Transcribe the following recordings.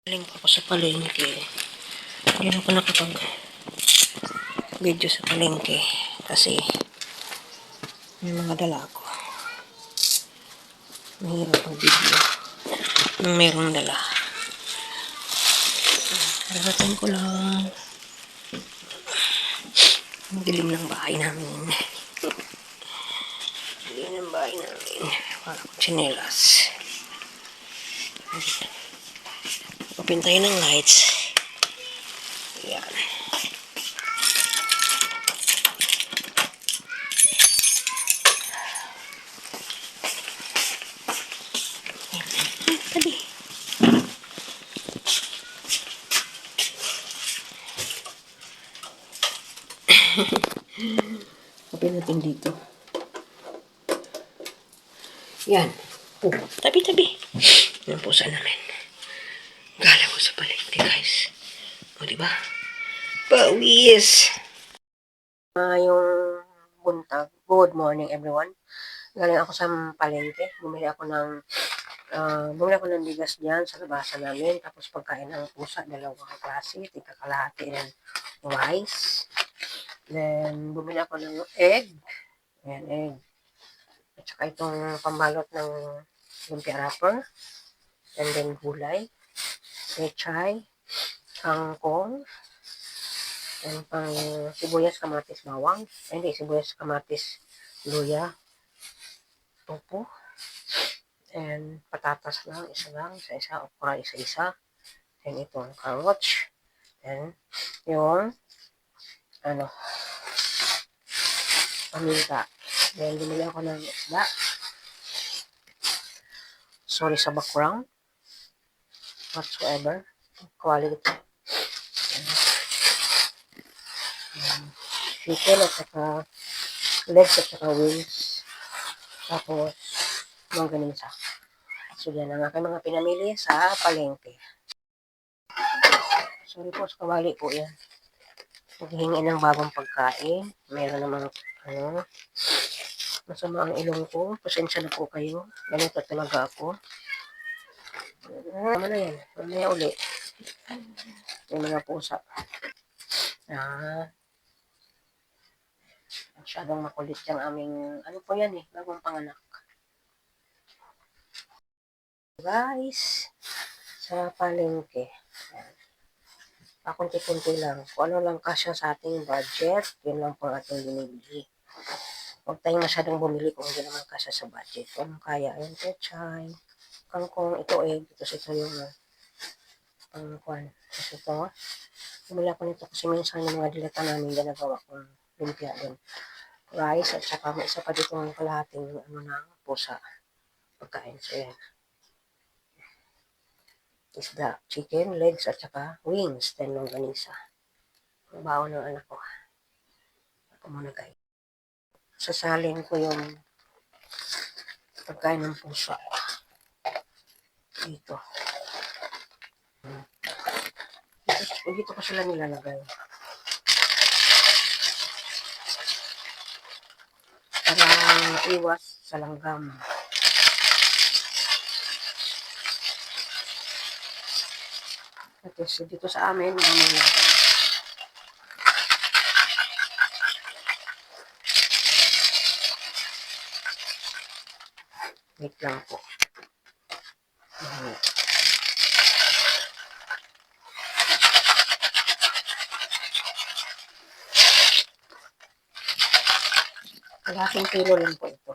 Galing ako sa palengke. Hindi na ako nakapag-video sa palengke kasi yung mga dala ko. Mahirap ang video nung merong dala. Darating ko lang. Ang dilim ng bahay namin. Dilim ng bahay namin. Para ko tsinelas. Open tayo ng lights. Ayan. Tabi. Open natin dito. Yan. Oh, tabi-tabi. Yan po sa namin. Gala ko sa palengke, guys. O, diba? Pawis! Yung buntag. Good morning, everyone. Galing ako sa palengke. Bumili ako ng bigas diyan sa labasan namin. Tapos pagkain ng pusa, dalawang klase. Tigkakalahati ng rice. Then, bumili ako ng egg. Ayan, egg. At saka itong pambalot ng lumpia wrapper. And then, gulay. Pechay. Kangkong. And pang sibuyas, kamatis, bawang. Ay, hindi, sibuyas, kamatis, luya. Topo. And patatas lang, isa-isa. Okra, isa-isa. And itong carrots. And yung paminta. Then, bumili ako ng isda. Sorry sa background. Whatsoever. Quality. Chicken at saka legs at saka wings. Tapos, mangganisa. So, yan ang aking mga pinamili sa palengke. Sorry po, sa kawali po yan. Maghihingi ng bagong pagkain. Meron namang, masama ang ilong ko. Pasensya na po kayo. Ganito talaga ako. Tama na yan. Mamaya uli. May mga pusa. Masyadong makulit yung aming, po yan bagong panganak. Guys, sa palengke. Pakunti-kunti lang. Kung ano lang kasya sa ating budget, yun lang po ating binibili. Huwag tayong masyadong bumili kung hindi naman kasya sa budget. Kung kaya, ayun, pechay, kangkong, ito ito yung pangkuan. Tapos ito, bumili ako nito kasi minsan yung mga dilata namin ginagawa kong lumpia din. Rice at saka may isa pa dito ng kalahating ng pusa. Pagkain. So, yan. Isda, chicken, legs, at saka wings, then longganisa. Ang baon ng anak ko. Ako muna guys. Sasalin ko yung pagkain ng pusa. Dito. Dito ko sila nilalagay. Para iwas sa langgam. At dito sa amin, wait lang po. Kalahating kilo lang po ito.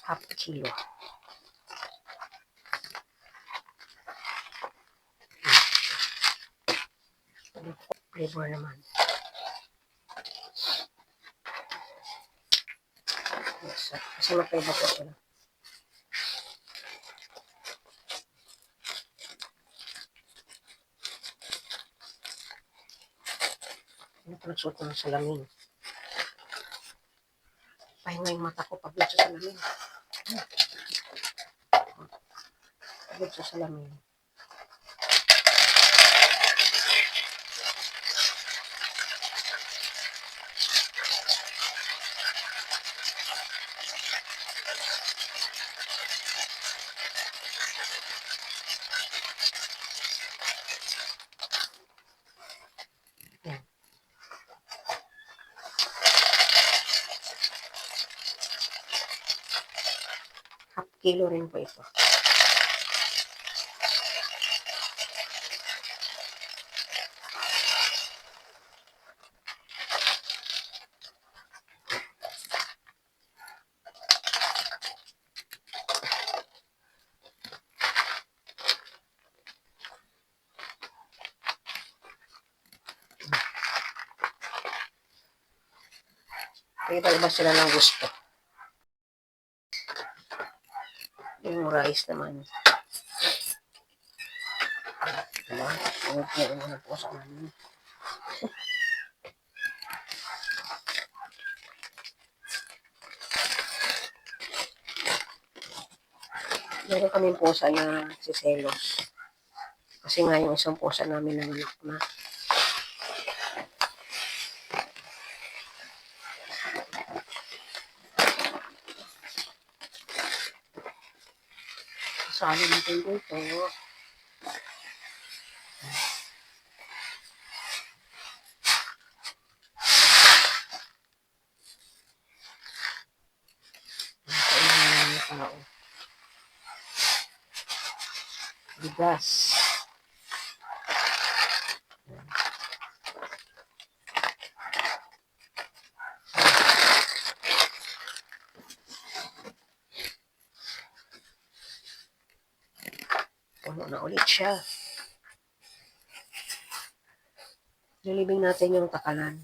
Half kilo. Flavor naman. Yes, kasi mag-flavor po ito. Ano pa nagsuot ng salamin? Pahinga yung mata ko pagod sa salamin. Pagod sa salamin. kilo rin po ito. Iba-iba sila ng gusto. Yung rice naman. Diba? Huwag mo na po sa namin. Meron kami pusa na si Celos. Kasi nga yung isang pusa namin nanganak na. Sali natin dito. Bigas. Puno na ulit siya. Lilibing natin yung takalan.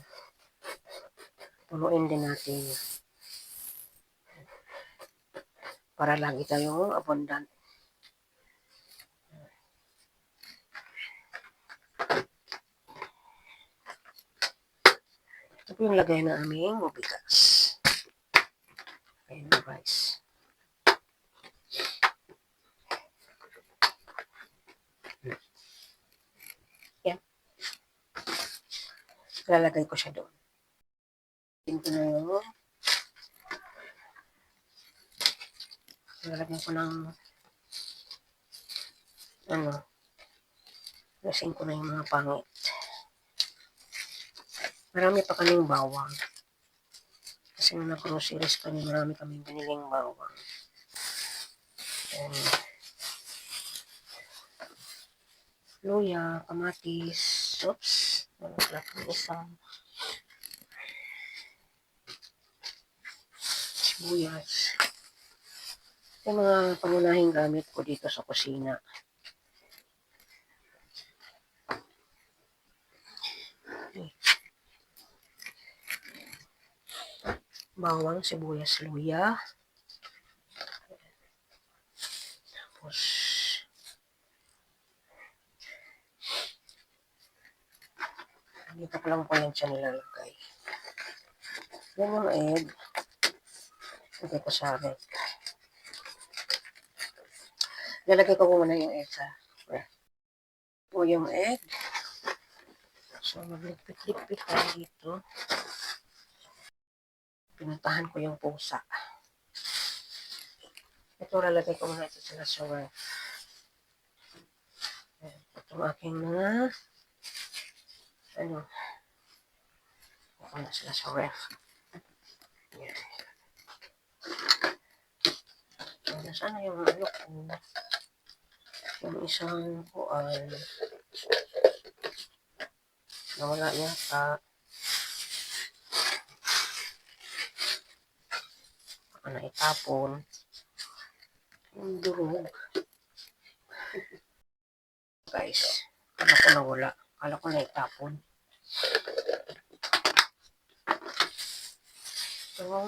Punuin din natin. Para lagi tayong abundant. Ito po yung lagay na aming bigas. Ayan yung rice. Yan. Lalagay ko siya doon. Ito na yung lalagyan ko ng lasing ko na yung mga pangit. Marami pa kaming bawang. Kasi nung nag-groceries kami, marami kaming biniling bawang. And luya, kamatis, oops, wala pang isang sibuyas. Yung mga pangunahing gamit ko dito sa kusina. Bawang, sibuyas, luya. Tapos, dito ko lang po yan siya nilalagay. Yan yung egg. Lagay ko sa akin. Lalagay ko muna yung egg sa po yung egg. So, magligpit-ligpit tayo dito. Pinuntahan ko yung pusa. Ito, lalagay ko muna ito sa restaurant. Itong aking mga ito na sila sa ref. Yan. Nasaan na yung ko? Yung isang kuan. Nawala yata. Baka na itapon. Yung durog. Guys, kala ko nawala. Kala ko na itapon. So,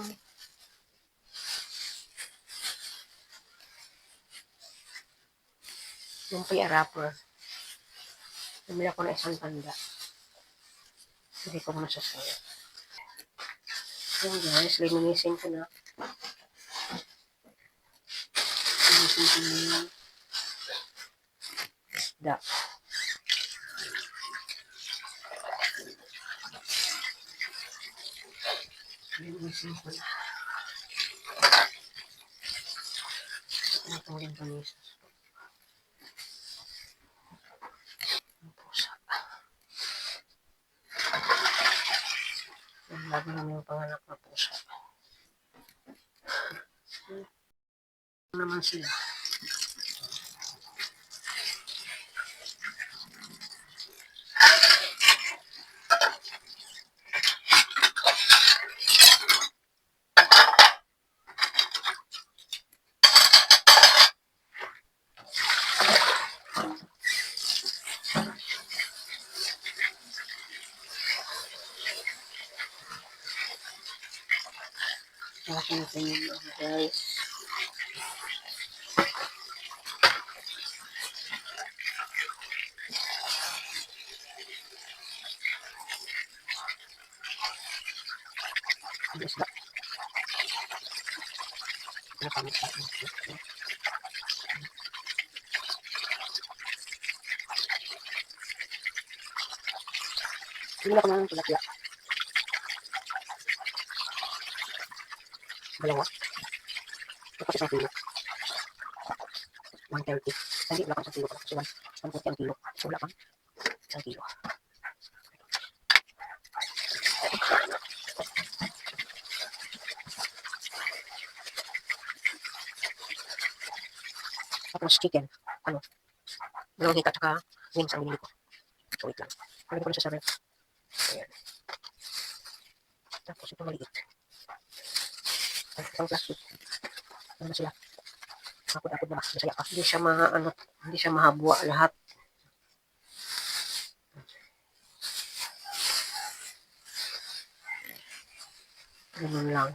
yung pia wrapper. Namila ko na isang tanda. Hindi ko muna sasaya. Yan guys, linisin ko na. Linisin ko na yung isda. Linisin ko na. Ito rin panisas. Ang pusa. Lagi naman yung panganak na pusa. naman sila. Kasi natin yung guys. Isda. Hindi na ko naman tilapia. Dalawa. Tapos isang kilo. 130. Hindi, wala kang isang kilo. Kasi 140 ang kilo. So, wala kang isang kilo. Tapos chicken. Ano? Dalawang hika tsaka wings ang binili ko. So, wait lang. Pagod ko na siya sa ref. Ayan. Tapos ito maliit. Ang plastic. Ano na sila? Akod-akod na ba? Masaya ka. Hindi siya mahabwa lahat. Ganun lang.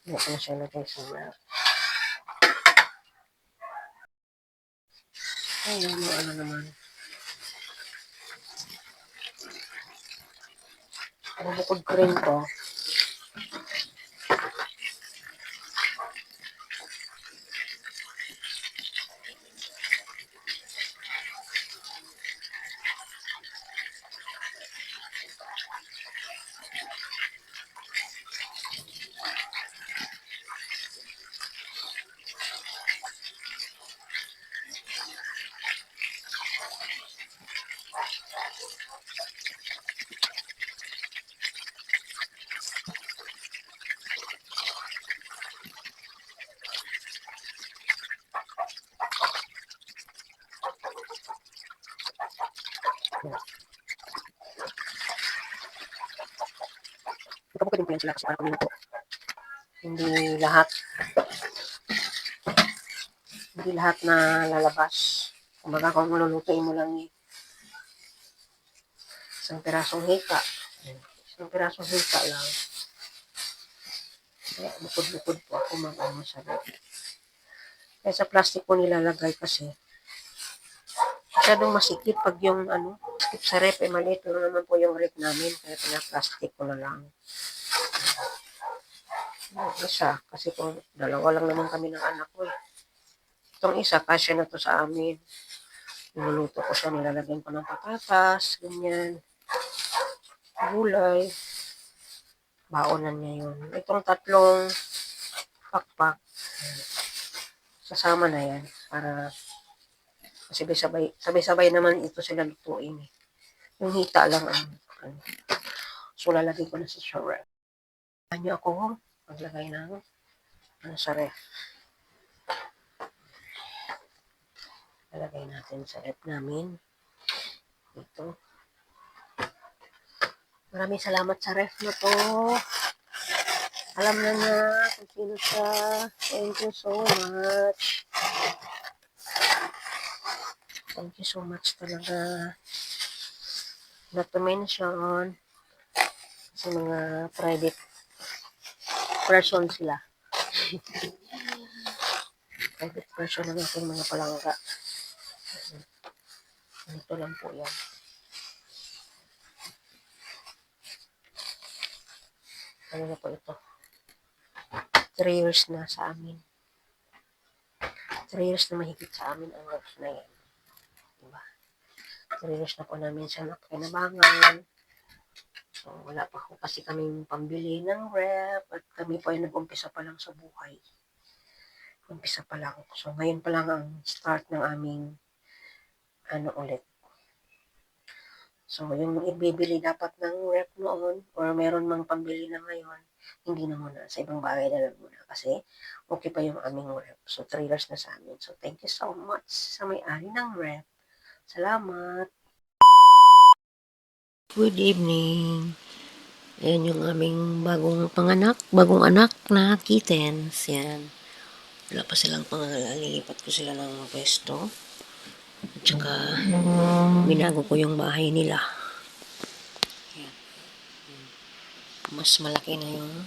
Hindi ko na siya lagay sa wrap. Ayun, ano naman. Bubukod ko rin to. Bukod din po yan sila kasi para paminuto. Hindi lahat na lalabas. Kumbaga kung lulutuin mo lang isang pirasong hika. Isang pirasong hika lang. Kaya bukod-bukod po ako mag-ano sa ref. Kaya sa plastic po nilalagay kasi masyadong masikip pag yung skip sa ref, maliit lang naman po yung ref namin. Kaya pina-plastic ko na lang. Isa, kasi kung dalawa lang naman kami ng anak ko. Itong isa, kasya na to sa amin. Niluluto ko siya, nilalagyan ko ng patatas, ganyan. Gulay. Baonan niya yun. Itong tatlong pakpak, sasama na yan. Para sabay-sabay naman ito sila lutuin. Yung hita lang so lalagay ko na sa ref. Niyo ako maglagay ng sa ref. Lalagay natin sa ref namin. Ito. Maraming salamat sa ref na to. Alam na kung sino siya. Thank you so much. Thank you so much talaga. Not to mention, sa mga private person sila. Private person ng aking mga palangga. Ito lang po yan. Ano na po ito? 3 years na sa amin. 3 years na mahigit sa amin ang ref na yan. Diba? 3 years na po namin siya nakinabangan. So, wala pa po kasi kaming pambili ng ref at kami po ay nag-umpisa pa lang sa buhay. Umpisa pa lang. So, ngayon pa lang ang start ng aming ulit. So, yung ibibili dapat ng ref noon or meron mang pambili na ngayon, hindi na muna, sa ibang bagay na lang muna kasi okay pa yung aming ref. So, 3 years na sa amin. So, thank you so much sa may-ari ng ref. Salamat. Good evening. Ayan yung aming bagong anak na kittens. Yan. Wala pa silang pangalan. Lilipat ko sila ng pwesto. At saka, binago ko yung bahay nila. Yan. Mas malaki na yung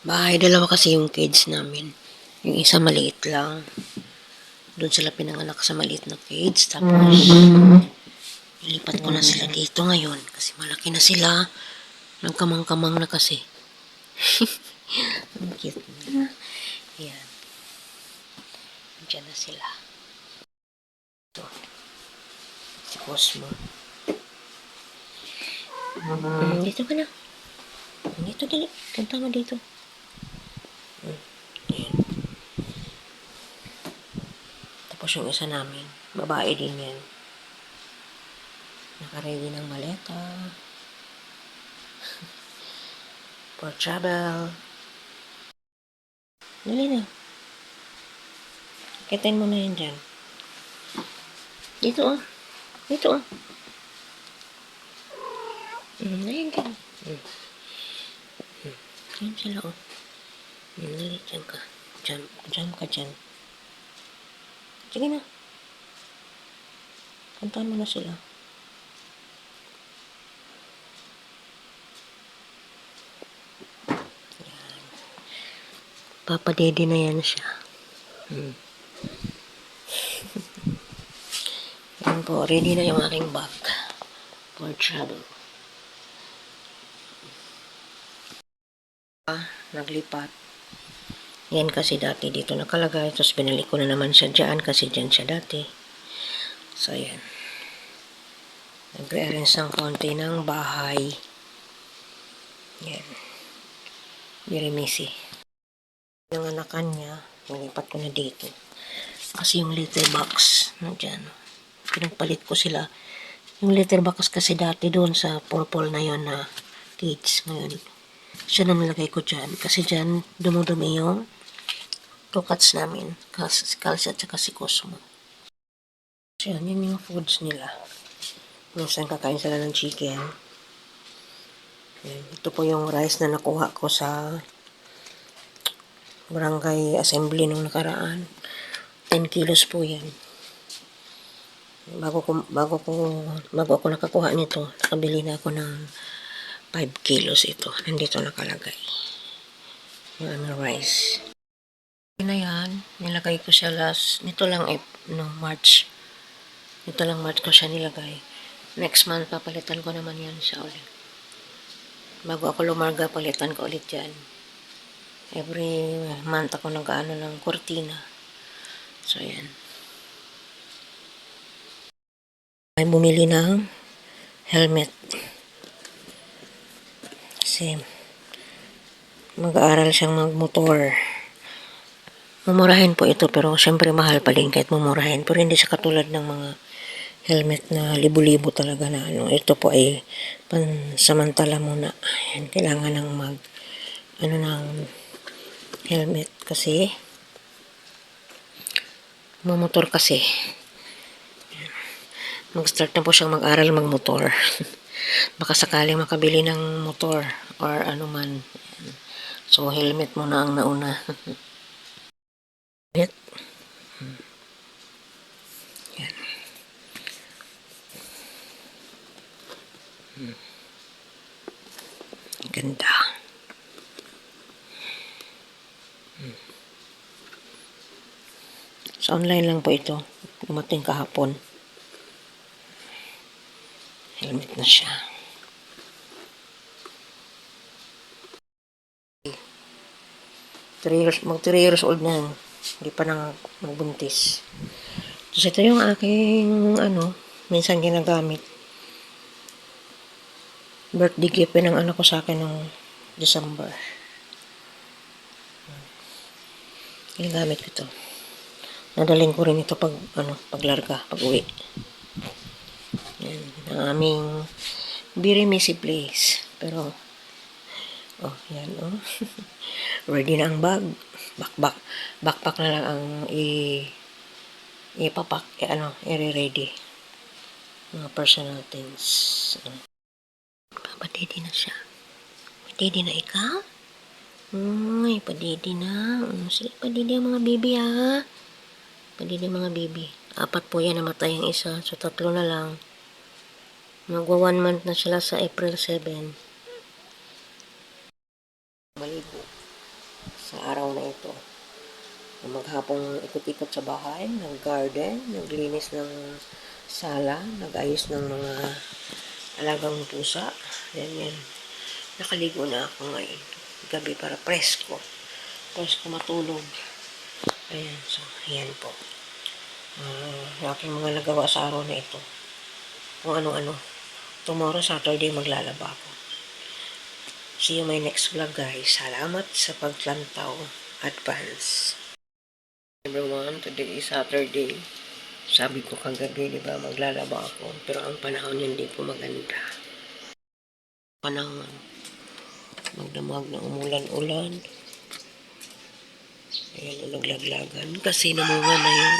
bahay. Dalawa kasi yung kids namin. Yung isa maliit lang. Doon sila pinanganak sa maliit na cage. Tapos, ilipat ko na sila dito ngayon. Kasi malaki na sila. Nagkamang-kamang na kasi. Ang cute na. Ayan. Diyan na sila. Ito. Si Cosmo. Dito ka na. Dito, dali. Kanta mo dito. Ayan. Tapos yung isa namin. Babae din yan. Nakaready ng maleta. For travel. Dali na. Kitain mo na yan dyan. Dito oh. Dito oh. Ayan ka. Ayan sila oh. Dali, dyan ka. Jump ka dyan. Sige na. Kantaan mo na sila. Yan. Papadede na yan siya. Yan po, ready na yung aking bag for travel. Naglipat. Yan kasi dati dito nakalagay. Tapos binalik ko na naman siya dyan kasi dyan siya dati. So, yan. Nag-rearrange ng konti ng bahay. Yan. Very messy. Yung anakan niya, nilipat ko na dito. Kasi yung litter box, nandyan. Pinagpalit ko sila. Yung litter box kasi dati doon sa purple na yon na cage. Ngayon, siya na nilagay ko dyan. Kasi dyan, dumudumi yung two cats namin. Si Calcia at saka si Cosmo. So yan, yun yung foods nila. Minsan kakain sila ng chicken. Yan. Ito po yung rice na nakuha ko sa barangay assembly nung nakaraan. 10 kilos po yan. Bago ako nakakuha nito, nakabili na ako ng 5 kilos ito. Nandito nakalagay. Yung rice. Na yan, nilagay ko siya nito lang March. Nito lang March ko siya nilagay. Next month, papalitan ko naman yan siya ulit. Bago ako lumarga, palitan ko ulit yan. Every month ako nag-ano ng cortina. So, yan. Ay bumili ng helmet. Kasi, mag-aaral siyang magmotor. Mumurahin po ito, pero syempre mahal pa din kahit mumurahin. Pero hindi siya katulad ng mga helmet na libo-libo talaga na ano. Ito po ay pansamantala muna. Ayan, kailangan ng ng helmet kasi mamotor kasi. Mag-start na po siyang mag-aral magmotor. Baka sakaling makabili ng motor or ano man. So, helmet muna ang nauna. Yan. Ganda. So, online lang po ito. Dumating kahapon. Helmet na siya. Mag 3 years old na. Hindi pa nang magbuntis. So, ito yung aking, minsan ginagamit. Birthday gift ng anak ko sa akin noong December. Ginagamit ko ito. Nadaling ko rin ito paglarga, pag-uwi. Yan, ang aming very messy place. Pero, Oh, yan, oh. Ready na ang bag. Backpack na lang ang ipapak, i-ready. Mga personal things. Padidi na siya. Padidi na ikaw? Uy, padidi na. Sige, padidi ang mga baby, ha? Padidi ang mga baby. 4 po yan, namatay ang isa. So, 3 na lang. Magwa 1 month na sila sa April 7. Maligo sa araw na ito. Maghapong ikot-ikot sa bahay, nag-garden, naglinis ng sala, nag-ayos ng mga alagang pusa. Yan. Nakaligo na ako ngayon. Gabi para presko. Presko matulog. Ayan, so, ayan po. Aking mga nagawa sa araw na ito. Kung ano-ano. Tomorrow, Saturday, maglalaba ako. See you my next vlog, guys. Salamat sa paglantaw. Advance. Everyone, today is Saturday. Sabi ko kagabi, di ba, maglalaba ako. Pero ang panahon hindi po maganda. Panahon. Magdamag na umulan-ulan. Ayan, naglaglagan. Kasi namunga na yun.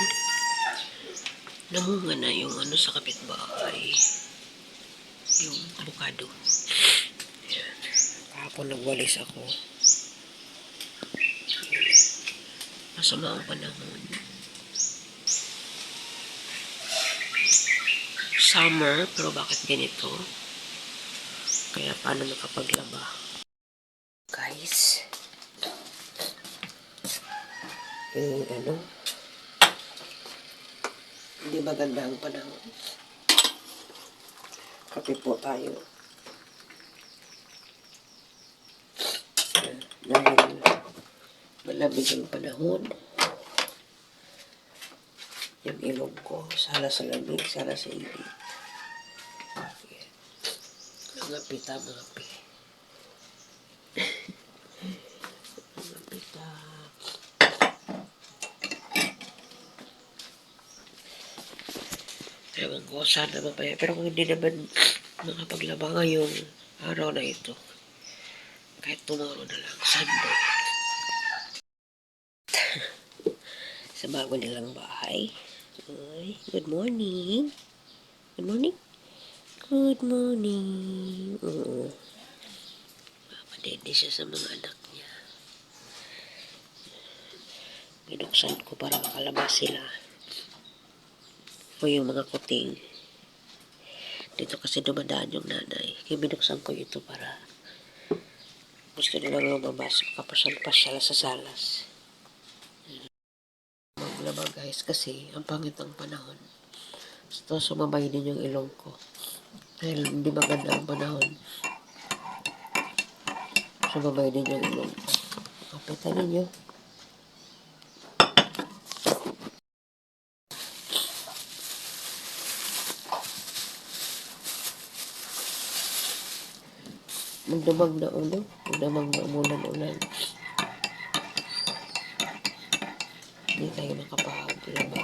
Namunga na yung sa kapitbahay. Yung avocado. Ayan. Kahapon nagwalis ako. Masama ang panahon. Summer, pero bakit ganito? Kaya paano makapaglaba? Guys, hindi maganda ang panahon. Kape po tayo. Dahil malamig ang panahon. Yung ilong ko, sala sa lamig, sala sa init. Mga pita. Mga pita. Ewan ko, sana mapaya. Pero kung hindi naman makapaglaba ngayong araw na ito, kahit tomorrow na lang, Sunday. Sa bago nilang bahay. Ay, good morning. Good morning. Good morning. Oo. Papadede siya sa mga anak niya. Binuksan ko para makalabas sila. O yung mga kuting. Dito kasi dumadaan yung nanay. Kaya binuksan ko ito para gusto nilang lumabas. Makapasyal-pasyal sa salas. Maglaba guys kasi ang pangit ang panahon. Gusto sumabay din yung ilong ko. Dahil hindi maganda ang panahon. Sumabay din yung ilong ko. Kapitan ninyo. Magdamag na ulo. Magdamag na umulan-ulan. Hindi tayo makapaglaba.